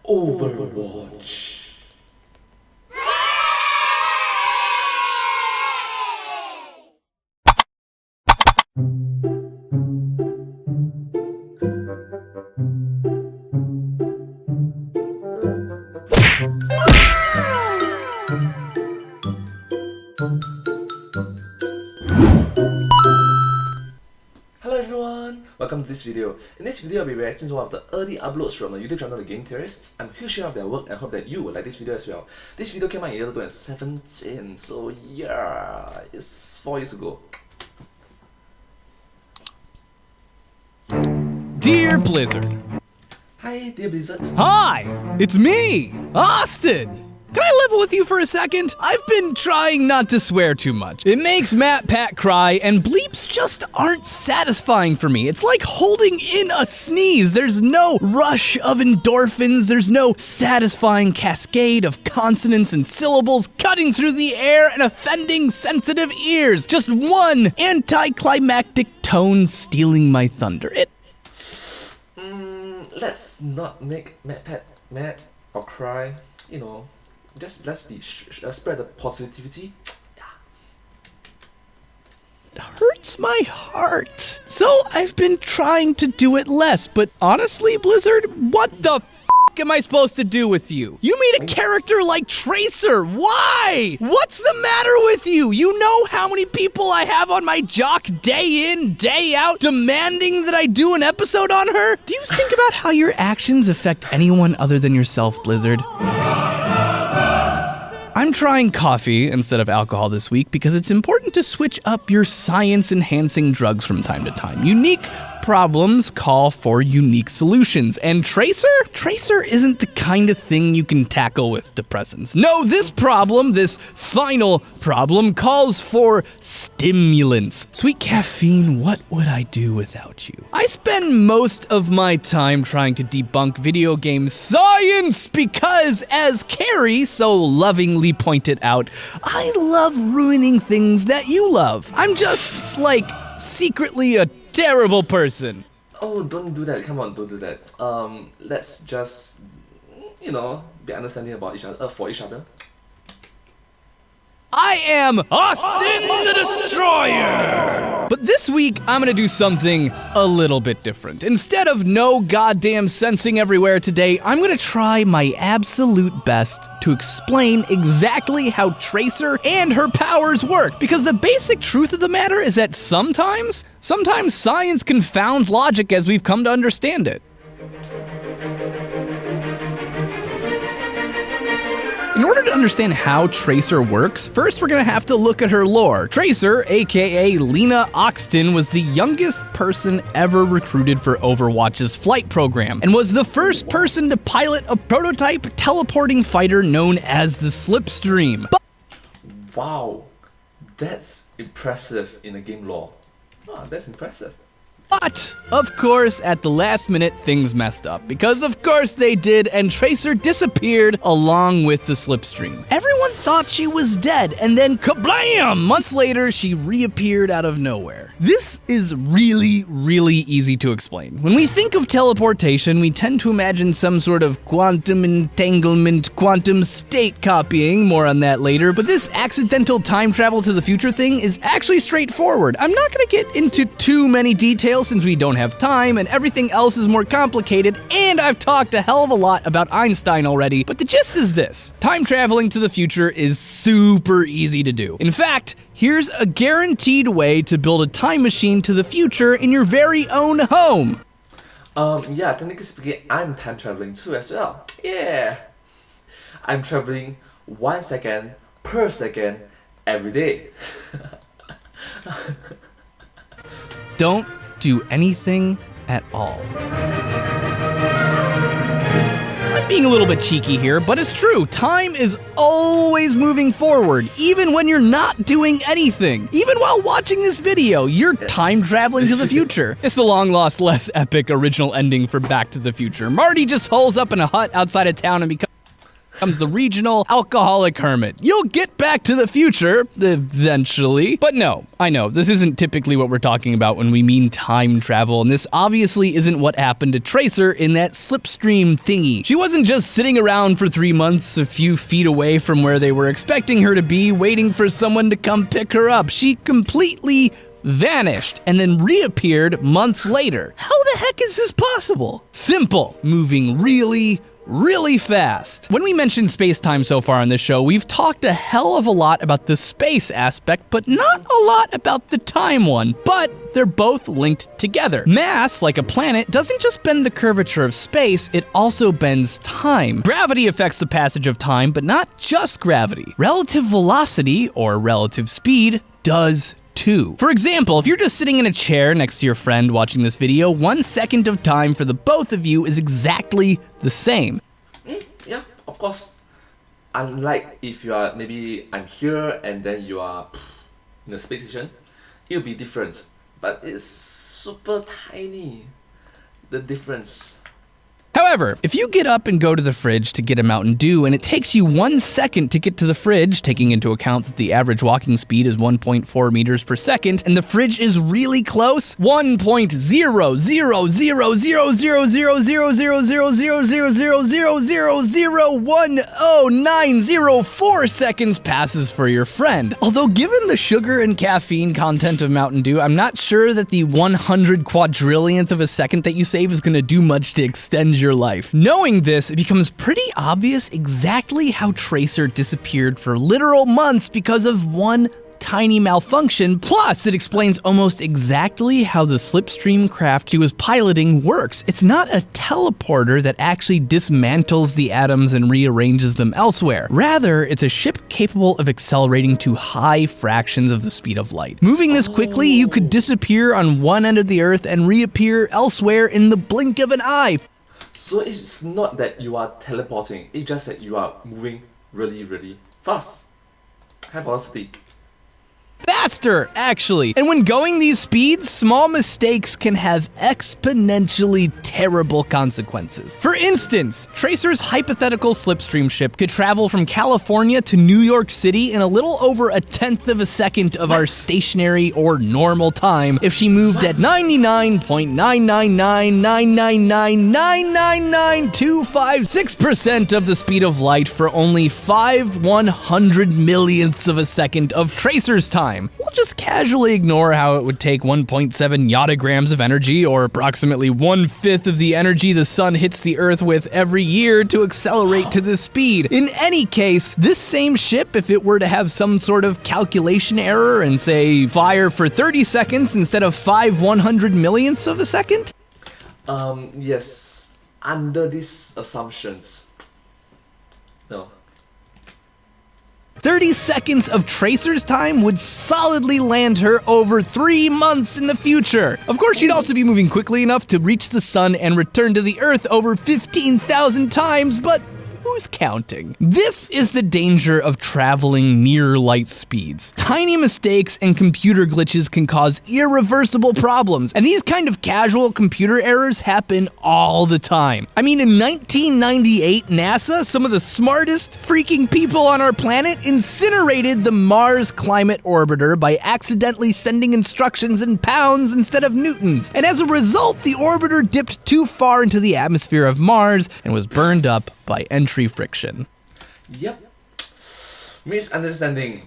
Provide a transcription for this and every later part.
Overwatch. Hello everyone, welcome to this video. In this video, I'll be reacting to one of the early uploads from the YouTube channel, the game Theorists. I'm a huge fan of their work and I hope that you will like this video as well. This video came out in year 2017, so yeah, it's 4 years ago. Dear Blizzard. Hi, dear Blizzard. Hi, it's me, Austin. Can I level with you for a second? I've been trying not to swear too much. It makes Matt Pat cry, and bleeps just aren't satisfying for me. It's like holding in a sneeze. There's no rush of endorphins. There's no satisfying cascade of consonants and syllables cutting through the air and offending sensitive ears. Just one anticlimactic tone stealing my thunder. Let's not make Matt Pat mad or cry, you know. Just let's be spread the positivity. It hurts my heart. So I've been trying to do it less, but honestly, Blizzard, what the f am I supposed to do with you? You made a character like TRACER. Why? What's the matter with you? You know how many people I have on my jock day in, day out, demanding that I do an episode on her? Do you think about how your actions affect anyone other than yourself, Blizzard? I'm trying coffee instead of alcohol this week because it's important to switch up your science-enhancing drugs from time to time. Unique problems call for unique solutions. And TRACER isn't the kind of thing you can tackle with depressants. No, this final problem calls for stimulants. Sweet caffeine, what would I do without you? I spend most of my time trying to debunk video game science because, as Carrie so lovingly pointed out, I love ruining things that you love. I'm just, like, secretly a terrible person. Oh, don't do that. Come on, don't do that. Let's just, you know, be understanding about each other, for each other. I am Austin the Destroyer! But this week, I'm gonna do something a little bit different. Instead of no goddamn sensing everywhere today, I'm gonna try my absolute best to explain exactly how TRACER and her powers work. Because the basic truth of the matter is that sometimes science confounds logic as we've come to understand it. In order to understand how TRACER works, first we're gonna have to look at her lore. TRACER, aka Lena Oxton, was the youngest person ever recruited for Overwatch's flight program, and was the first person to pilot a prototype teleporting fighter known as the Slipstream. Wow, that's impressive in the game lore. Ah, that's impressive. But, of course, at the last minute, things messed up. Because of course they did, and TRACER disappeared along with the Slipstream. Everyone thought she was dead, and then kablam! Months later, she reappeared out of nowhere. This is really easy to explain. When we think of teleportation, we tend to imagine some sort of quantum entanglement, quantum state copying, more on that later, but this accidental time travel to the future thing is actually straightforward. I'm not gonna get into too many details since we don't have time and everything else is more complicated, and I've talked a hell of a lot about Einstein already, but the gist is this. Time traveling to the future is super easy to do. In fact, here's a guaranteed way to build a time machine to the future in your very own home. Yeah, technically speaking, I'm time traveling too as well. Yeah. I'm traveling 1 second per second every day. Don't do anything at all. I'm being a little bit cheeky here, but it's true. Time is always moving forward, even when you're not doing anything. Even while watching this video, you're time traveling to the future. It's the long lost, less epic original ending for Back to the Future. Marty just holes up in a hut outside of town and becomes comes the regional alcoholic hermit. You'll get back to the future, eventually. But no, I know, this isn't typically what we're talking about when we mean time travel, and this obviously isn't what happened to Tracer in that slipstream thingy. She wasn't just sitting around for 3 months a few feet away from where they were expecting her to be, waiting for someone to come pick her up. She completely vanished and then reappeared months later. How the heck is this possible? Simple. Moving really fast. When we mentioned space-time so far on this show, we've talked a hell of a lot about the space aspect, but not a lot about the time one. But they're both linked together. Mass, like a planet, doesn't just bend the curvature of space, it also bends time. Gravity affects the passage of time, but not just gravity. Relative velocity, or relative speed, does too. For example, if you're just sitting in a chair next to your friend watching this video, 1 second of time for the both of you is exactly the same. Yeah, of course. Unlike if you are, maybe I'm here and then you are in the space station, it'll be different. But it's super tiny, the difference. However, if you get up and go to the fridge to get a Mountain Dew and it takes you 1 second to get to the fridge, taking into account that the average walking speed is 1.4 meters per second, and the fridge is really close, 1.000000000000000001090 seconds passes for your friend. Although given the sugar and caffeine content of Mountain Dew, I'm not sure that the 100 quadrillionth of a second that you save is going to do much to extend your life. Knowing this, it becomes pretty obvious exactly how Tracer disappeared for literal months because of one tiny malfunction. Plus, it explains almost exactly how the slipstream craft she was piloting works. It's not a teleporter that actually dismantles the atoms and rearranges them elsewhere. Rather, it's a ship capable of accelerating to high fractions of the speed of light. Moving this quickly, you could disappear on one end of the Earth and reappear elsewhere in the blink of an eye. So it's not that you are teleporting, it's just that you are moving really fast. High velocity. Faster, actually. And when going these speeds, small mistakes can have exponentially terrible consequences. For instance, Tracer's hypothetical slipstream ship could travel from California to New York City in a little over 1/10 of a second of our stationary or normal time if she moved at 99.99999999256% of the speed of light for only 5/100 millionths of a second of Tracer's time. We'll just casually ignore how it would take 1.7 yottagrams of energy, or approximately 1/5 of the energy the sun hits the Earth with every year, to accelerate to this speed. In any case, this same ship, if it were to have some sort of calculation error and say fire for 30 seconds instead of 5/100 millionths of a second? Yes, under these assumptions. No. 30 seconds of Tracer's time would solidly land her over 3 months in the future. Of course, she'd also be moving quickly enough to reach the sun and return to the Earth over 15,000 times, but who's counting? This is the danger of traveling near light speeds. Tiny mistakes and computer glitches can cause irreversible problems, and these kind of casual computer errors happen all the time. I mean, in 1998, NASA, some of the smartest freaking people on our planet, incinerated the Mars Climate Orbiter by accidentally sending instructions in pounds instead of newtons. And as a result, the orbiter dipped too far into the atmosphere of Mars and was burned up by entry friction. Yep. Misunderstanding.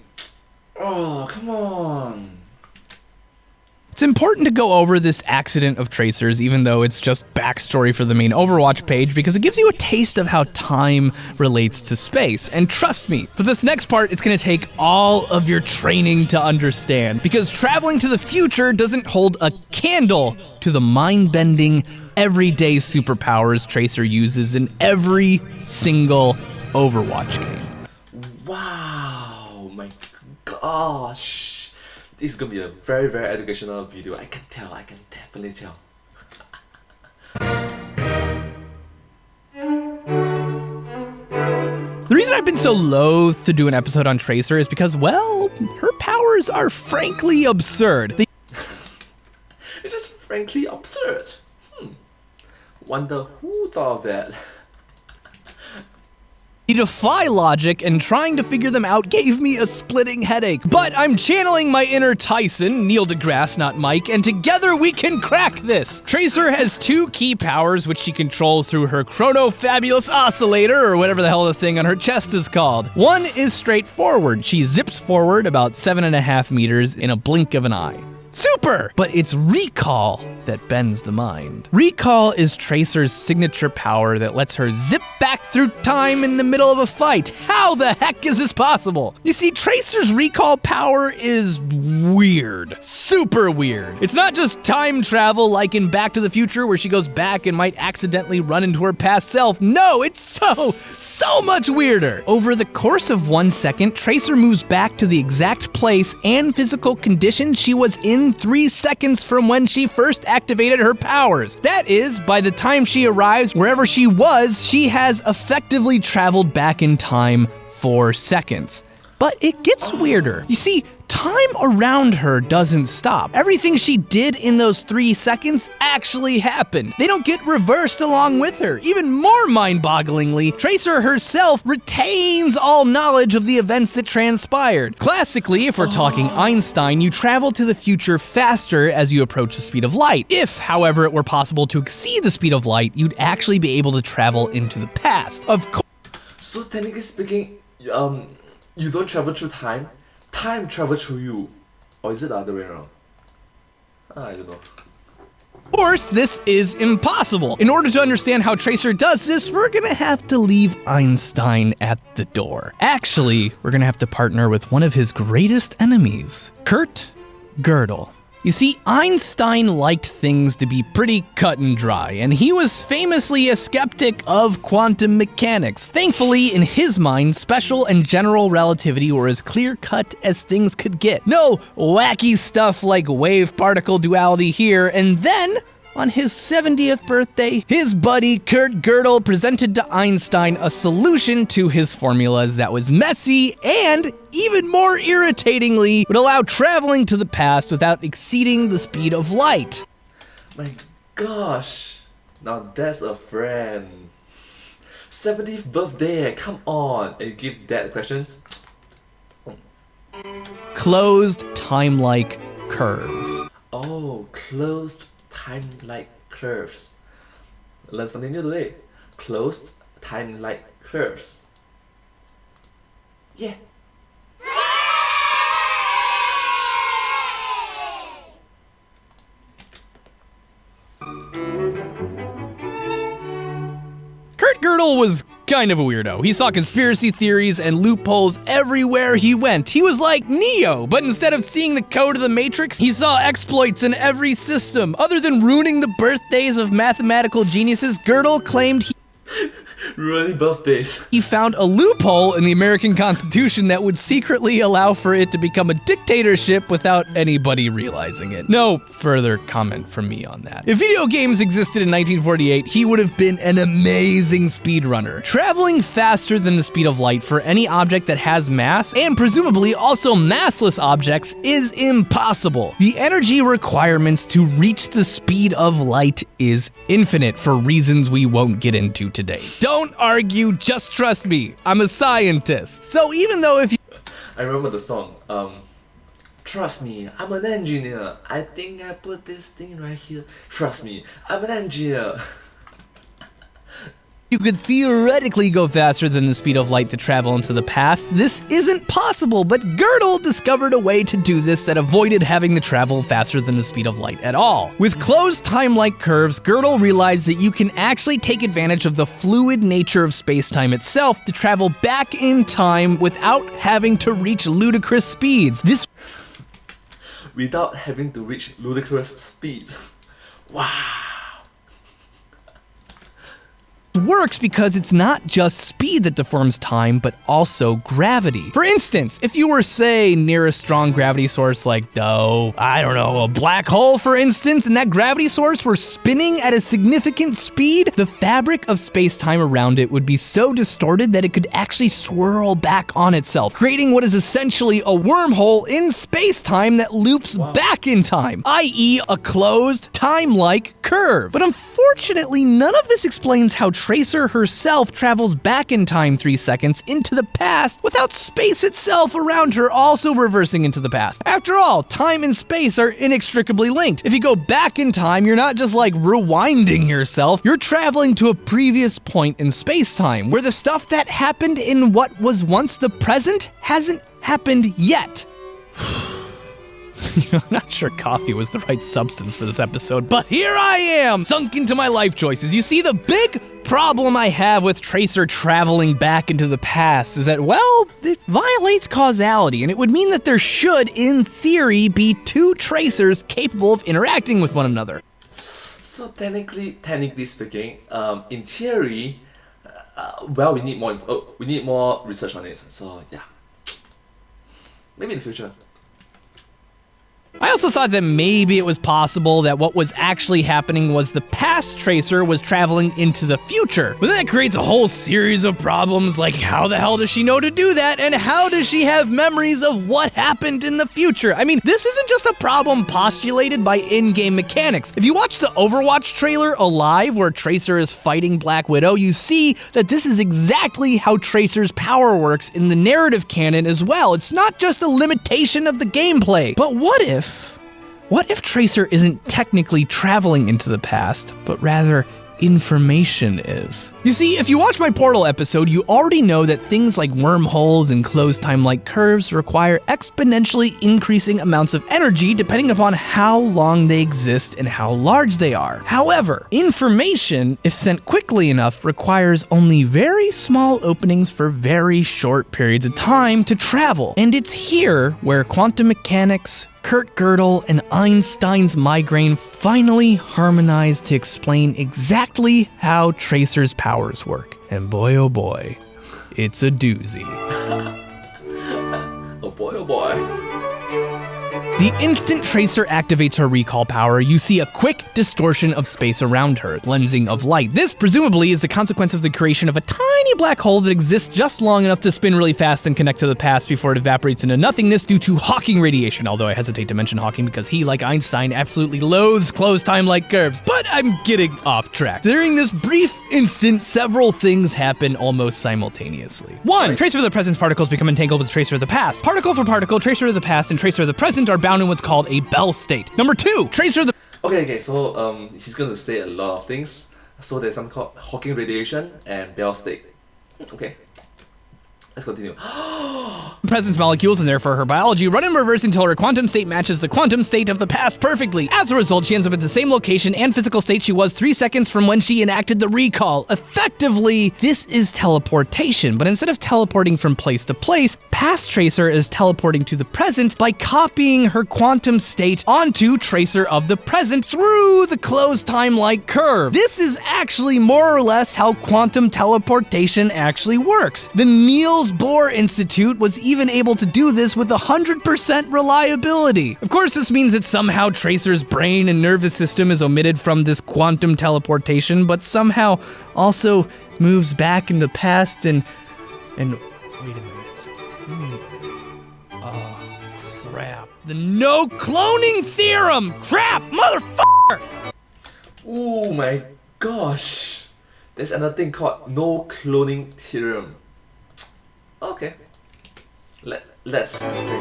Oh, come on. It's important to go over this accident of Tracer's, even though it's just backstory for the main Overwatch page, because it gives you a taste of how time relates to space. And trust me, for this next part, it's going to take all of your training to understand, because traveling to the future doesn't hold a candle to the mind-bending, everyday superpowers Tracer uses in every single Overwatch game. Wow, my gosh. This is gonna be a very educational video. I can tell, I can definitely tell. The reason I've been so loath to do an episode on Tracer is because, well, her powers are frankly absurd. It's just frankly absurd. Wonder who thought of that. defy logic, and trying to figure them out gave me a splitting headache. But I'm channeling my inner Tyson, Neil deGrasse, not Mike, and together we can crack this. Tracer has two key powers which she controls through her chrono-fabulous oscillator, or whatever the hell the thing on her chest is called. One is straightforward. She zips forward about 7.5 meters in a blink of an eye. Super! But it's recall that bends the mind. Recall is Tracer's signature power that lets her zip back through time in the middle of a fight. How the heck is this possible? You see, Tracer's recall power is weird. Super weird. It's not just time travel like in Back to the Future where she goes back and might accidentally run into her past self. No, it's so much weirder. Over the course of 1 second, Tracer moves back to the exact place and physical condition she was in 3 seconds from when she first activated her powers. That is, by the time she arrives wherever she was, she has effectively traveled back in time 4 seconds. But it gets weirder. You see, time around her doesn't stop. Everything she did in those 3 seconds actually happened. They don't get reversed along with her. Even more mind-bogglingly, Tracer herself retains all knowledge of the events that transpired. Classically, if we're talking Einstein, you travel to the future faster as you approach the speed of light. If, however, it were possible to exceed the speed of light, you'd actually be able to travel into the past. Of course. So technically speaking, you don't travel through time, time travels through you. Or is it the other way around? I don't know. Of course, this is impossible. In order to understand how Tracer does this, we're gonna have to leave Einstein at the door. Actually, we're gonna have to partner with one of his greatest enemies, Kurt Gödel. You see, Einstein liked things to be pretty cut and dry, and he was famously a skeptic of quantum mechanics. Thankfully, in his mind, special and general relativity were as clear-cut as things could get. No wacky stuff like wave-particle duality here, and then, on his 70th birthday, his buddy Kurt Gödel presented to Einstein a solution to his formulas that was messy and, even more irritatingly, would allow traveling to the past without exceeding the speed of light. My gosh, now that's a friend. 70th birthday, come on, and you give that questions? Closed time-like curves. Oh, closed time-like curves. Learn something new today. Closed time-like curves. Yeah. Kurt Gödel was kind of a weirdo. He saw conspiracy theories and loopholes everywhere he went. He was like Neo, but instead of seeing the code of the Matrix, he saw exploits in every system. Other than ruining the birthdays of mathematical geniuses, Gödel claimed Ruining birthdays. he found a loophole in the American Constitution that would secretly allow for it to become a dictatorship without anybody realizing it. No further comment from me on that. If video games existed in 1948, he would have been an amazing speedrunner. Traveling faster than the speed of light for any object that has mass, and presumably also massless objects, is impossible. The energy requirements to reach the speed of light is infinite for reasons we won't get into today. Don't argue, just trust me. I'm a scientist. So even though if you I remember the song. Trust me, I'm an engineer. I think I put this thing right here. Trust me, I'm an engineer. You could theoretically go faster than the speed of light to travel into the past, this isn't possible, but Gödel discovered a way to do this that avoided having to travel faster than the speed of light at all. With closed time-like curves, Gödel realized that you can actually take advantage of the fluid nature of space-time itself to travel back in time without having to reach ludicrous speeds. This Without having to reach ludicrous speed. Wow. works because it's not just speed that deforms time, but also gravity. For instance, if you were, say, near a strong gravity source like, I don't know, a black hole, for instance, and that gravity source were spinning at a significant speed, the fabric of space-time around it would be so distorted that it could actually swirl back on itself, creating what is essentially a wormhole in space-time that loops back in time, i.e. a closed, time-like curve. But unfortunately, none of this explains how TRACER Tracer herself travels back in time 3 seconds into the past without space itself around her also reversing into the past. After all, time and space are inextricably linked. If you go back in time, you're not just like rewinding yourself, you're traveling to a previous point in space-time where the stuff that happened in what was once the present hasn't happened yet. I'm not sure coffee was the right substance for this episode, but here I am, sunk into my life choices. You see, the big problem I have with Tracer traveling back into the past is that, well, it violates causality, and it would mean that there should, in theory, be two Tracers capable of interacting with one another. So technically speaking, in theory, well, we need more research on it. So yeah, maybe in the future. I also thought that maybe it was possible that what was actually happening was the past Tracer was traveling into the future. But then that creates a whole series of problems, like how the hell does she know to do that, and how does she have memories of what happened in the future? I mean, this isn't just a problem postulated by in-game mechanics. If you watch the Overwatch trailer Alive, where Tracer is fighting Black Widow, you see that this is exactly how Tracer's power works in the narrative canon as well. It's not just a limitation of the gameplay. But what if Tracer isn't technically traveling into the past, but rather information is? You see, if you watch my Portal episode, you already know that things like wormholes and closed time-like curves require exponentially increasing amounts of energy depending upon how long they exist and how large they are. However, information, if sent quickly enough, requires only very small openings for very short periods of time to travel. And it's here where quantum mechanics, Kurt Gödel, and Einstein's migraine finally harmonized to explain exactly how Tracer's powers work. And boy oh boy, it's a doozy. Oh boy, oh boy. The instant Tracer activates her recall power, you see a quick distortion of space around her, lensing of light. This, presumably, is the consequence of the creation of a tiny black hole that exists just long enough to spin really fast and connect to the past before it evaporates into nothingness due to Hawking radiation, although I hesitate to mention Hawking because he, like Einstein, absolutely loathes closed time-like curves. But I'm getting off track. During this brief instant, several things happen almost simultaneously. 1. Tracer of the present's particles become entangled with Tracer of the past. Particle for particle, Tracer of the past and Tracer of the present are bound in what's called a Bell state. Number 2, Tracer of the... Okay, so he's gonna say a lot of things. So there's something called Hawking radiation and Bell state. Okay, let's continue. present molecules and therefore her biology run in reverse until her quantum state matches the quantum state of the past perfectly. As a result, she ends up at the same location and physical state she was 3 seconds from when she enacted the recall. Effectively, this is teleportation, but instead of teleporting from place to place, past Tracer is teleporting to the present by copying her quantum state onto Tracer of the present through the closed time-like curve. This is actually more or less how quantum teleportation actually works. The Niels Bohr Institute was even able to do this with 100% reliability. Of course, this means that somehow Tracer's brain and nervous system is omitted from this quantum teleportation, but somehow also moves back in the past and wait a minute. Oh, crap. The no cloning theorem! Crap, motherfucker! Oh my gosh. There's another thing called no cloning theorem. Okay. Let's think.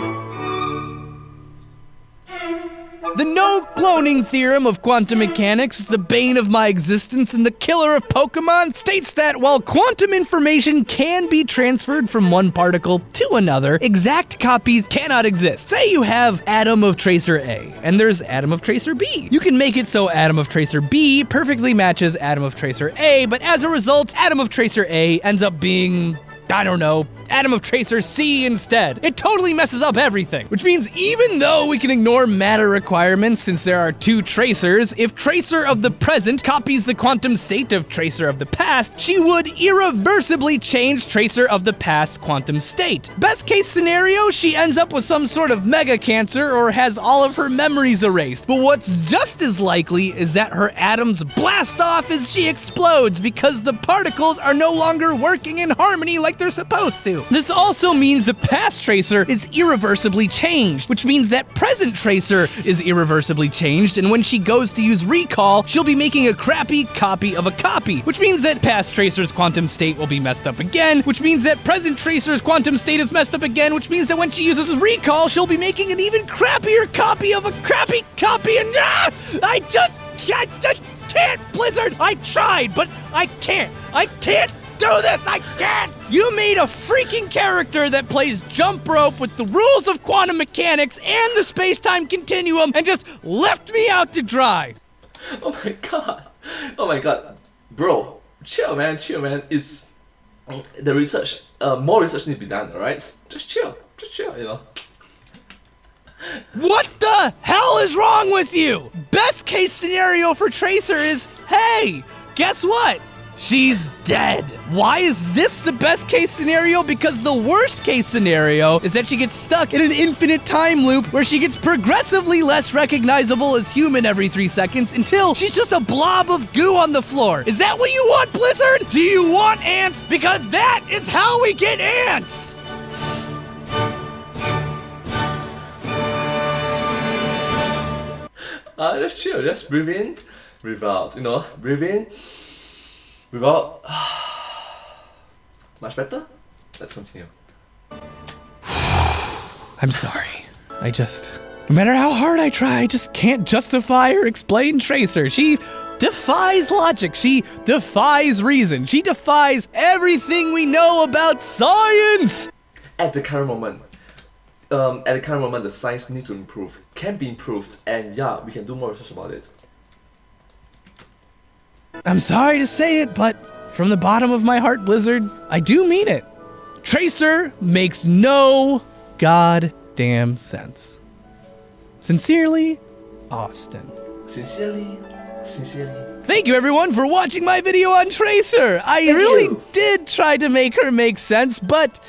The no cloning theorem of quantum mechanics, the bane of my existence and the killer of Pokemon, states that while quantum information can be transferred from one particle to another, exact copies cannot exist. Say you have atom of Tracer A, and there's atom of Tracer B. You can make it so atom of Tracer B perfectly matches atom of Tracer A, but as a result, atom of Tracer A ends up being, I don't know, atom of Tracer C instead. It totally messes up everything. Which means even though we can ignore matter requirements since there are two Tracers, if Tracer of the present copies the quantum state of Tracer of the past, she would irreversibly change Tracer of the past's quantum state. Best case scenario, she ends up with some sort of mega cancer or has all of her memories erased. But what's just as likely is that her atoms blast off as she explodes because the particles are no longer working in harmony like they're supposed to. This also means that past Tracer is irreversibly changed, which means that present Tracer is irreversibly changed, and when she goes to use recall, she'll be making a crappy copy of a copy, which means that past Tracer's quantum state will be messed up again, which means that present Tracer's quantum state is messed up again, which means that when she uses recall, she'll be making an even crappier copy of a crappy copy, and I just can't, Blizzard! I tried, but I can't do this! I can't! You made a freaking character that plays jump rope with the rules of quantum mechanics and the space-time continuum and just left me out to dry. Oh my god. Oh my god. Bro, chill man. It's the research, more research needs to be done, alright? Just chill, you know. What the hell is wrong with you? Best case scenario for Tracer is, hey, guess what? She's dead. Why is this the best case scenario? Because the worst case scenario is that she gets stuck in an infinite time loop where she gets progressively less recognizable as human every 3 seconds until she's just a blob of goo on the floor. Is that what you want, Blizzard? Do you want ants? Because that is how we get ants! Just chill, just breathe in, breathe out, you know, breathe in, breathe out. Much better? Let's continue. I'm sorry. No matter how hard I try, I just can't justify or explain Tracer. She defies logic. She defies reason. She defies everything we know about science! At the current moment, the science needs to improve, can be improved, and yeah, we can do more research about it. I'm sorry to say it, but from the bottom of my heart, Blizzard, I do mean it. Tracer makes no goddamn sense. Sincerely, Austin. Sincerely. Thank you everyone for watching my video on Tracer. I really did try to make her make sense, but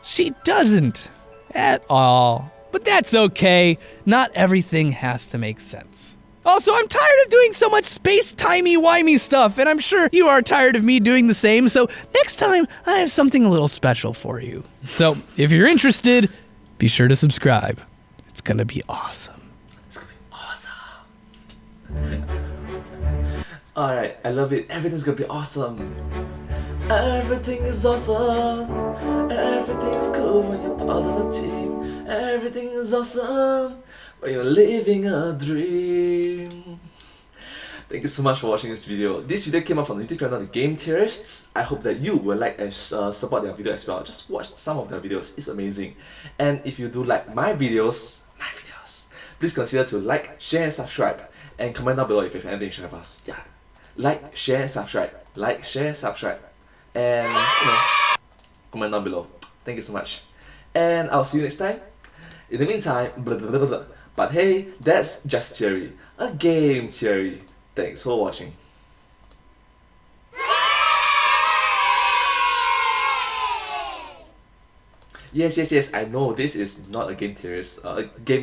she doesn't. At all. But that's okay. Not everything has to make sense. Also, I'm tired of doing so much space-timey-wimey stuff, and I'm sure you are tired of me doing the same, so next time I have something a little special for you. So, if you're interested, be sure to subscribe. It's gonna be awesome. It's gonna be awesome. Alright, I love it. Everything's gonna be awesome. Everything is awesome. Everything's cool when you're part of a team. Everything is awesome when you're living a dream. Thank you so much for watching this video. This video came up from the YouTube channel The Game Theorists. I hope that you will like and support their video as well. Just watch some of their videos, it's amazing. And if you do like my videos, please consider to like, share and subscribe. And comment down below if you have anything to share with us. Yeah. Like, share and subscribe. Like, share, subscribe. And you know, comment down below. Thank you so much. And I'll see you next time. In the meantime, blah blah blah blah. But hey, that's just theory. A game theory. Thanks for watching. Yes, I know this is not a game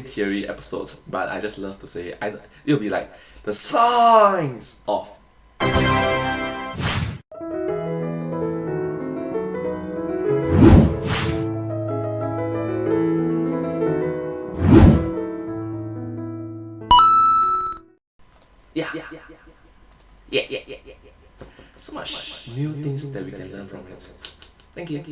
theory episode, but I just love to say it. It'll be like the signs of yeah. So much new things that we can learn from it. Thank you.